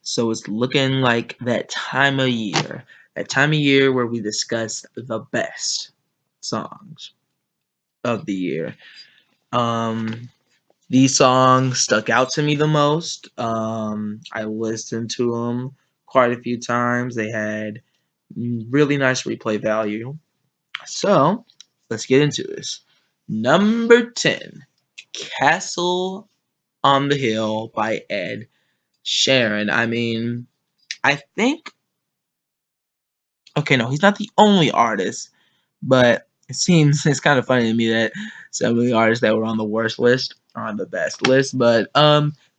So it's looking like that time of year. That time of year where we discuss the best songs of the year. Um, these songs stuck out to me the most. I listened to them quite a few times. They had really nice replay value. So let's get into this. Number 10, Castle on the Hill by Ed Sheeran. I mean, I think, okay, no, he's not the only artist, but it seems it's kind of funny to me that some of the artists that were on the worst list are on the best list. But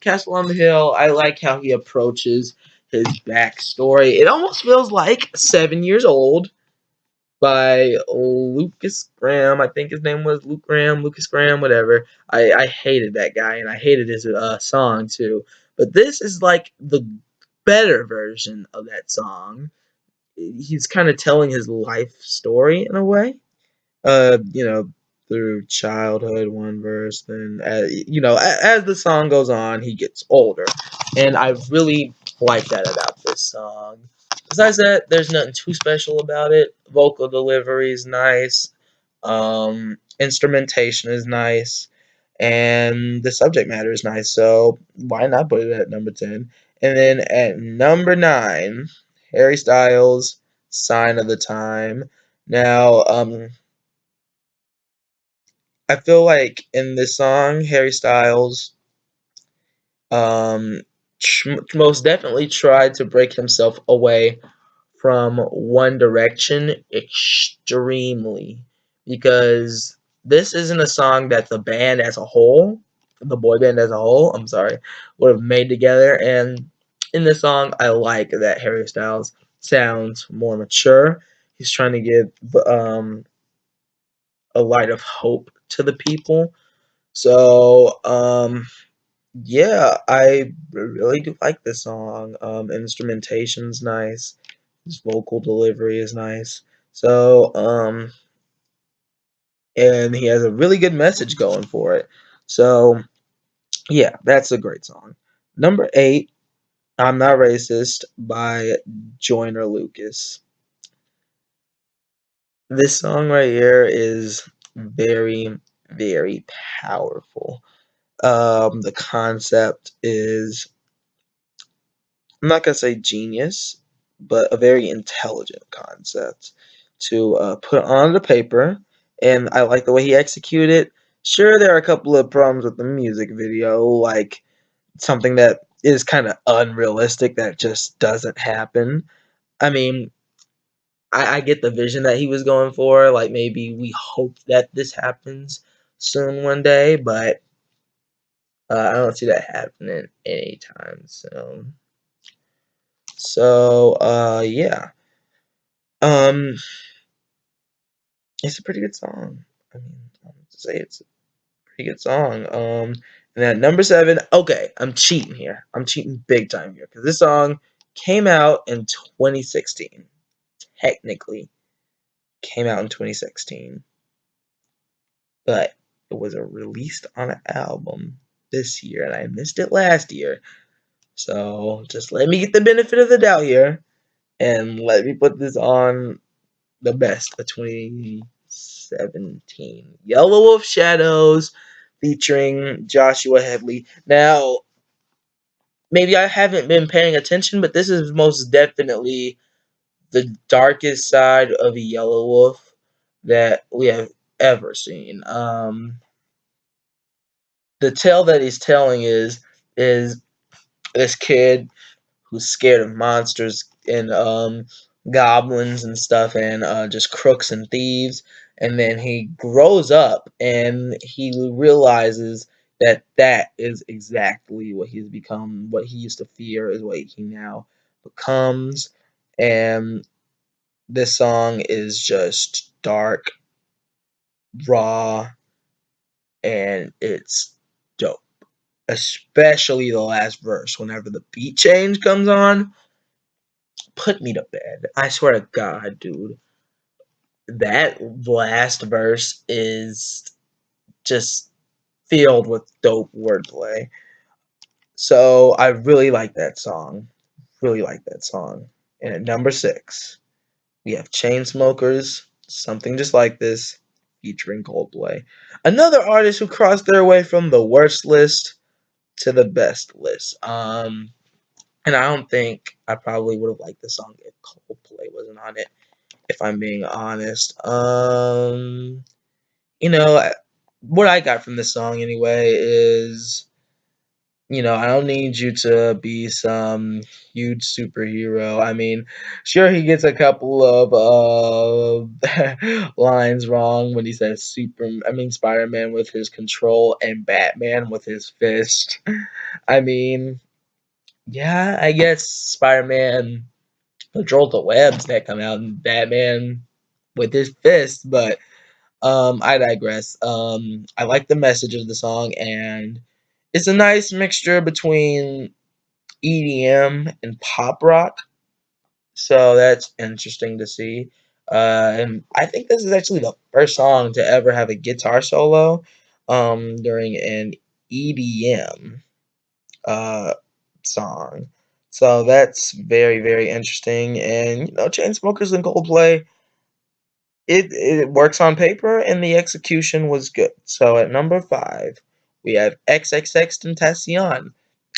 Castle on the Hill, I like how he approaches his backstory. It almost feels like 7 years old by Lucas Graham. I think his name was Lucas Graham, whatever. I hated that guy, and I hated his song too. But this is like the better version of that song. He's kind of telling his life story in a way. You know, through childhood, one verse, then as the song goes on, he gets older, and I really like that about this song. Besides that, there's nothing too special about it. Vocal delivery is nice, instrumentation is nice, and the subject matter is nice. So why not put it at number 10? And then at number 9, Harry Styles, "Sign of the Time." Now, I feel like in this song, Harry Styles um, most definitely tried to break himself away from One Direction extremely, because this isn't a song that the band as a whole, the boy band as a whole, I'm sorry, would have made together. And in this song, I like that Harry Styles sounds more mature. He's trying to give a light of hope to the people. So, yeah, I really do like this song. Instrumentation's nice. His vocal delivery is nice. So, and he has a really good message going for it. So, yeah, that's a great song. Number 8, "I'm Not Racist" by Joyner Lucas. This song right here is very, very powerful. The concept is, I'm not gonna say genius, but a very intelligent concept to put on the paper, and I like the way he executed it. Sure, there are a couple of problems with the music video, like something that is kind of unrealistic that just doesn't happen. I mean, I get the vision that he was going for, like maybe we hope that this happens soon one day, but I don't see that happening anytime soon. So, yeah. Um, it's a pretty good song. I mean, I'm to say it's a pretty good song. And at number 7, okay, I'm cheating here. I'm cheating big time here because this song came out in 2016. Technically, came out in 2016, but it was released on an album this year, and I missed it last year. So just let me get the benefit of the doubt here, and let me put this on the best of 2017. Yellow Wolf Shadows featuring Joshua Headley. Now, maybe I haven't been paying attention, but this is most definitely the darkest side of a Yellow Wolf that we have ever seen. The tale that he's telling is this kid who's scared of monsters and goblins and stuff, and just crooks and thieves. And then he grows up and he realizes that that is exactly what he's become. What he used to fear is what he now becomes. And this song is just dark, raw, and it's dope. Especially the last verse, whenever the beat change comes on, put me to bed. I swear to God, dude. That last verse is just filled with dope wordplay. So I really like that song. really like that song. And at number 6, we have Chainsmokers, Something Just Like This, featuring Coldplay. Another artist who crossed their way from the worst list to the best list. And I don't think I probably would have liked the song if Coldplay wasn't on it, if I'm being honest. You know, what I got from this song anyway is, I don't need you to be some huge superhero. I mean, sure, he gets a couple of lines wrong when he says Spider-Man with his control and Batman with his fist. I mean, yeah, I guess Spider-Man controls the webs that come out and Batman with his fist, but I digress. I like the message of the song, and it's a nice mixture between EDM and pop rock, so that's interesting to see. And I think this is actually the first song to ever have a guitar solo during an EDM uh, song. So that's very, very interesting. And Chainsmokers and Coldplay, it works on paper, and the execution was good. So at number 5, we have XXXTentacion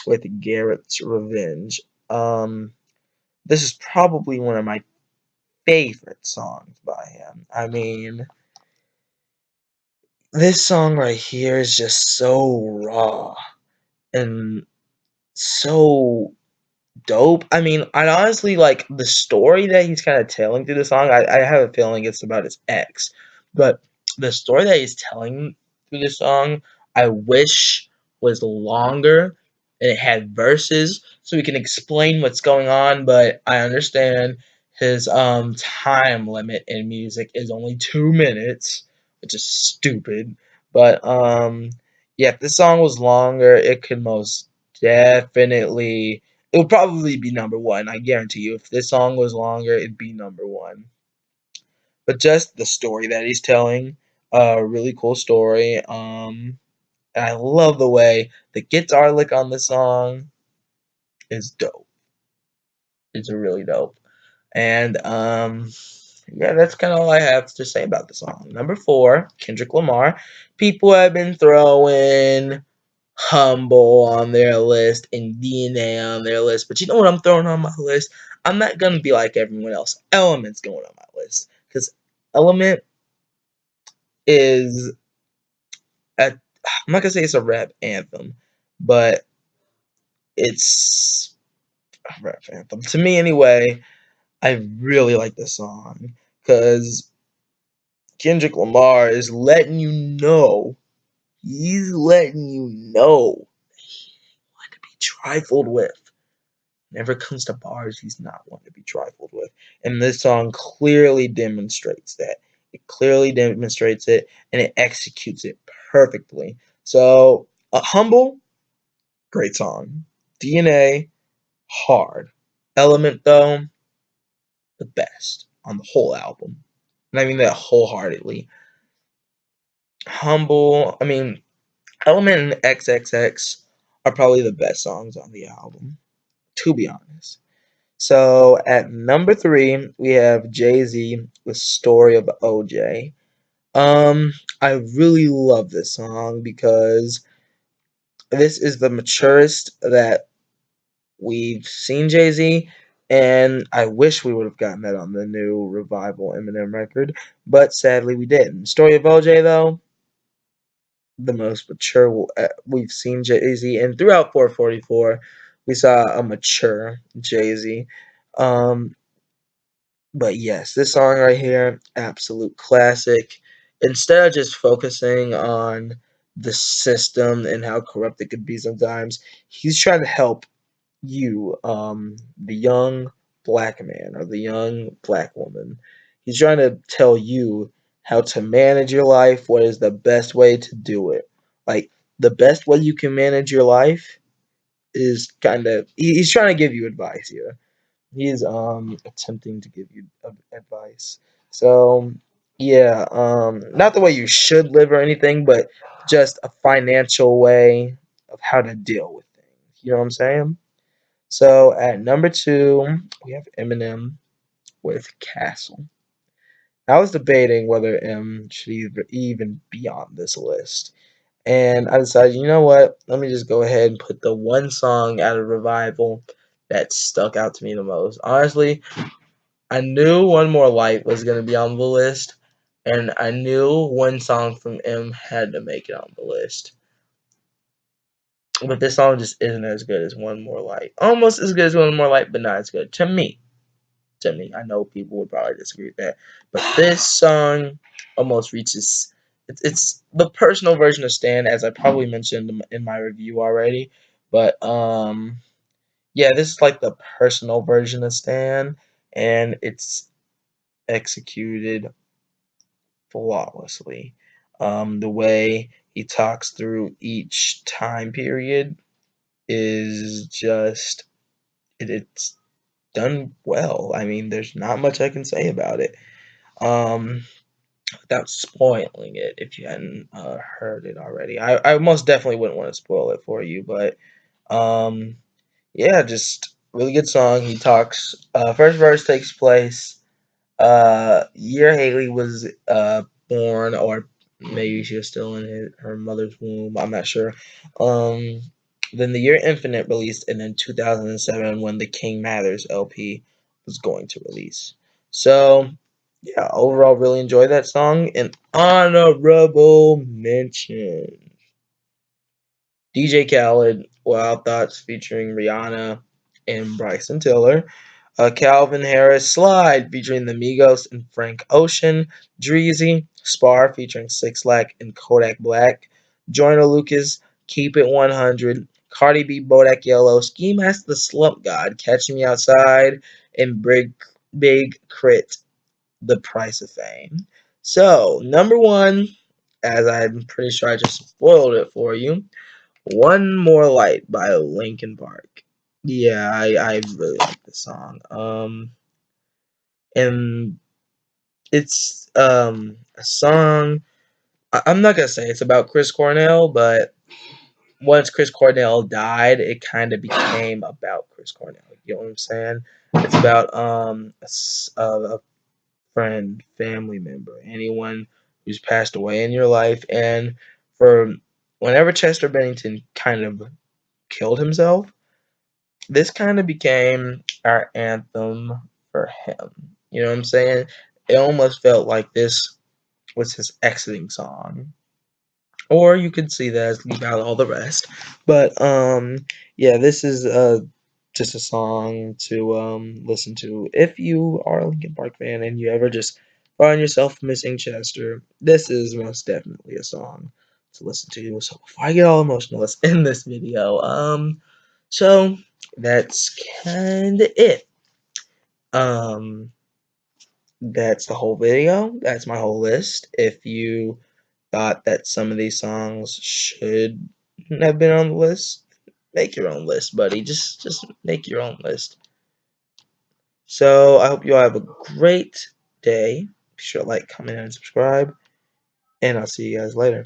with Garrett's Revenge. This is probably one of my favorite songs by him. I mean, this song right here is just so raw and so dope. I mean, I honestly like the story that he's kind of telling through the song. I have a feeling it's about his ex, but the story that he's telling through the song, I wish was longer and it had verses so we can explain what's going on. But I understand his time limit in music is only 2 minutes, which is stupid. But yeah, if this song was longer, it could most definitely it would probably be number one. I guarantee you. If this song was longer, it'd be number one. But just the story that he's telling, a really cool story. And I love the way the guitar lick on the song is dope. It's really dope. And yeah, that's kind of all I have to say about the song. Number 4, Kendrick Lamar. People have been throwing Humble on their list and DNA on their list. But you know what I'm throwing on my list? I'm not gonna be like everyone else. Element's going on my list because Element is I'm not gonna say it's a rap anthem, but it's a rap anthem to me anyway. I really like this song because Kendrick Lamar is letting you know. He's letting you know what to be trifled with. Whenever it comes to bars, he's not one to be trifled with. And this song clearly demonstrates that. It clearly demonstrates it, and it executes it perfectly. So, Humble, great song. DNA, hard. Element, though, the best on the whole album. And I mean that wholeheartedly. Element and XXX are probably the best songs on the album, to be honest. So at number 3, we have Jay-Z with Story of OJ. I really love this song because this is the maturest that we've seen Jay-Z, and I wish we would have gotten that on the new Revival Eminem record, but sadly we didn't. Story of OJ, though, the most mature we've seen Jay-Z, and throughout 444, we saw a mature Jay-Z. But yes, this song right here, absolute classic. Instead of just focusing on the system and how corrupt it could be sometimes, he's trying to help you, the young black man or the young black woman. He's trying to tell you how to manage your life, what is the best way to do it. Like, the best way you can manage your life is he's trying to give you advice here. He's attempting to give you advice. So yeah, not the way you should live or anything, but just a financial way of how to deal with things. You know what I'm saying? So at number 2, we have Eminem with Castle. I was debating whether M should even be on this list. And I decided, you know what? Let me just go ahead and put the one song out of Revival that stuck out to me the most. Honestly, I knew One More Light was going to be on the list, and I knew one song from M had to make it on the list. But this song just isn't as good as One More Light. Almost as good as One More Light, but not as good. To me. I know people would probably disagree with that. But this song almost reaches... It's the personal version of Stan, as I probably mentioned in my review already. But, yeah, this is like the personal version of Stan, and it's executed flawlessly. The way he talks through each time period is just it's done well. I mean, there's not much I can say about it. Um, without spoiling it, if you hadn't heard it already, I most definitely wouldn't want to spoil it for you. But yeah, just really good song. He talks. First verse takes place year Haley was born, or maybe she was still in her mother's womb. I'm not sure. Um, then the year Infinite released, and then 2007 when the King Matters LP was going to release. So yeah, overall, really enjoyed that song. An honorable mention: DJ Khaled, Wild Thoughts featuring Rihanna and Bryson Tiller. Calvin Harris, Slide featuring the Migos and Frank Ocean. Dreezy, Spar featuring Six Lack and Kodak Black. Joyner Lucas, Keep It 100. Cardi B, Bodak Yellow. Ski Mask the Slump God, Catch Me Outside. And Big Crit, The Price of Fame. So, number 1, as I'm pretty sure I just spoiled it for you, One More Light by Linkin Park. Yeah, I really like this song. And it's a song. I'm not gonna say it's about Chris Cornell, but once Chris Cornell died, it kind of became about Chris Cornell. You know what I'm saying? It's about a friend, family member, anyone who's passed away in your life, and for whenever Chester Bennington kind of killed himself, this kind of became our anthem for him. You know what I'm saying? It almost felt like this was his exiting song. Or you could see that as leave out all the rest. But yeah, this is just a song to listen to if you are a Linkin Park fan and you ever just find yourself missing Chester. This is most definitely a song to listen to. So before I get all emotional, let's end this video. So that's kind of it. Um, that's the whole video. That's my whole list. If you thought that some of these songs should have been on the list, make your own list, buddy. Just make your own list. So I hope you all have a great day. Be sure to like, comment, and subscribe. And I'll see you guys later.